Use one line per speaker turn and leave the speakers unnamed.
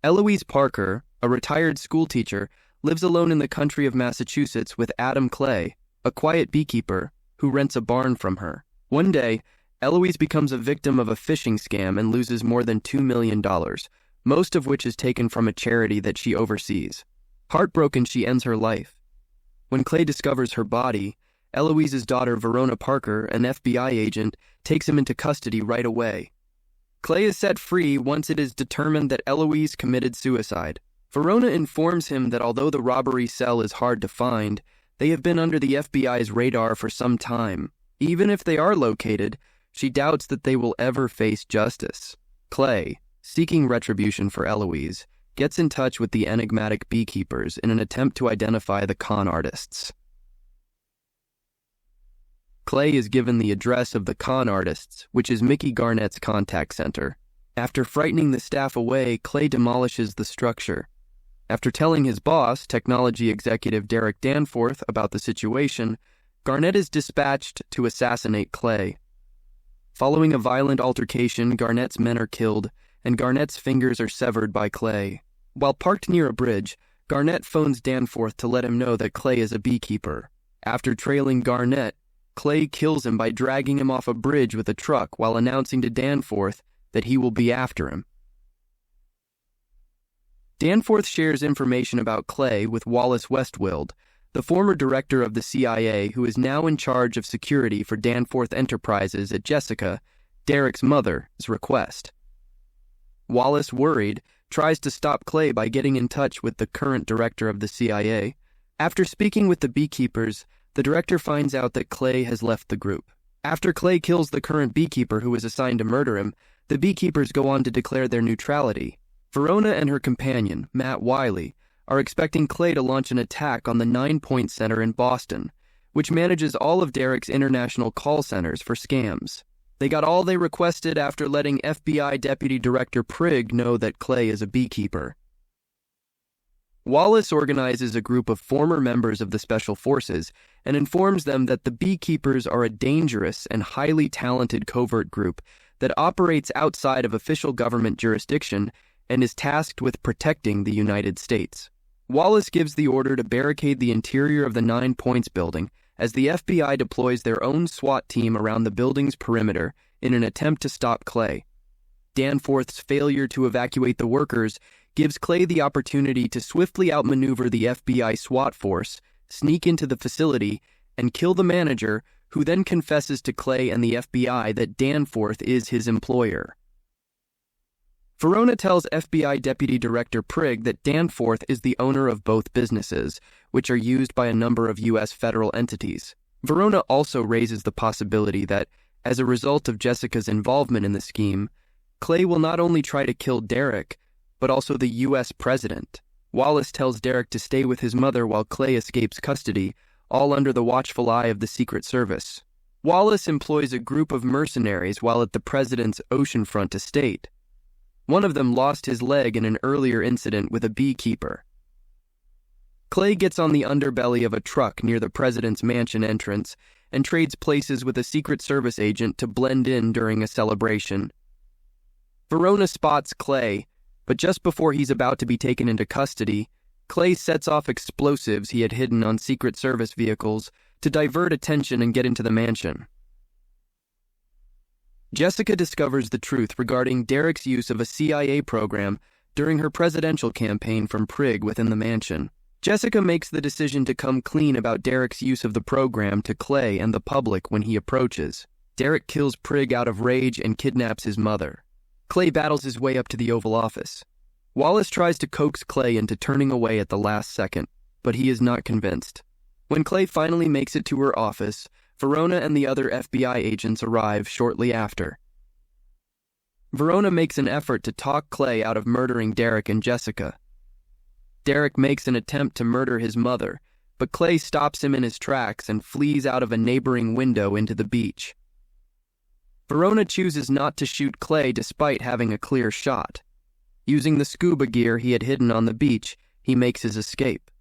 Eloise Parker, a retired schoolteacher, lives alone in the country of Massachusetts with Adam Clay, a quiet beekeeper, who rents a barn from her. One day, Eloise becomes a victim of a phishing scam and loses more than $2 million, most of which is taken from a charity that she oversees. Heartbroken, she ends her life. When Clay discovers her body, Eloise's daughter Verona Parker, an FBI agent, takes him into custody right away. Clay is set free once it is determined that Eloise committed suicide. Verona informs him that although the robbery cell is hard to find, they have been under the FBI's radar for some time. Even if they are located, she doubts that they will ever face justice. Clay, seeking retribution for Eloise, gets in touch with the enigmatic beekeepers in an attempt to identify the con artists. Clay is given the address of the con artists, which is Mickey Garnett's contact center. After frightening the staff away, Clay demolishes the structure. After telling his boss, technology executive Derek Danforth, about the situation, Garnett is dispatched to assassinate Clay. Following a violent altercation, Garnett's men are killed, and Garnett's fingers are severed by Clay. While parked near a bridge, Garnett phones Danforth to let him know that Clay is a beekeeper. After trailing Garnett, Clay kills him by dragging him off a bridge with a truck while announcing to Danforth that he will be after him. Danforth shares information about Clay with Wallace Westwild, the former director of the CIA who is now in charge of security for Danforth Enterprises at Jessica, Derek's mother's request. Wallace, worried, tries to stop Clay by getting in touch with the current director of the CIA. After speaking with the beekeepers, the director finds out that Clay has left the group. After Clay kills the current beekeeper who is assigned to murder him, the beekeepers go on to declare their neutrality. Verona and her companion, Matt Wiley, are expecting Clay to launch an attack on the 9 Point Center in Boston, which manages all of Derek's international call centers for scams. They got all they requested after letting FBI Deputy Director Prigg know that Clay is a beekeeper. Wallace organizes a group of former members of the Special Forces and informs them that the beekeepers are a dangerous and highly talented covert group that operates outside of official government jurisdiction and is tasked with protecting the United States. Wallace gives the order to barricade the interior of the 9 Points building as the FBI deploys their own SWAT team around the building's perimeter in an attempt to stop Clay. Danforth's failure to evacuate the workers gives Clay the opportunity to swiftly outmaneuver the FBI SWAT force, sneak into the facility, and kill the manager, who then confesses to Clay and the FBI that Danforth is his employer. Verona tells FBI Deputy Director Prigg that Danforth is the owner of both businesses, which are used by a number of U.S. federal entities. Verona also raises the possibility that, as a result of Jessica's involvement in the scheme, Clay will not only try to kill Derek, but also the U.S. president. Wallace tells Derek to stay with his mother while Clay escapes custody, all under the watchful eye of the Secret Service. Wallace employs a group of mercenaries while at the president's oceanfront estate. One of them lost his leg in an earlier incident with a beekeeper. Clay gets on the underbelly of a truck near the president's mansion entrance and trades places with a Secret Service agent to blend in during a celebration. Verona spots Clay, but just before he's about to be taken into custody, Clay sets off explosives he had hidden on Secret Service vehicles to divert attention and get into the mansion. Jessica discovers the truth regarding Derek's use of a CIA program during her presidential campaign from Prigg within the mansion. Jessica makes the decision to come clean about Derek's use of the program to Clay and the public when he approaches. Derek kills Prigg out of rage and kidnaps his mother. Clay battles his way up to the Oval Office. Wallace tries to coax Clay into turning away at the last second, but he is not convinced. When Clay finally makes it to her office, Verona and the other FBI agents arrive shortly after. Verona makes an effort to talk Clay out of murdering Derek and Jessica. Derek makes an attempt to murder his mother, but Clay stops him in his tracks and flees out of a neighboring window into the beach. Verona chooses not to shoot Clay despite having a clear shot. Using the scuba gear he had hidden on the beach, he makes his escape.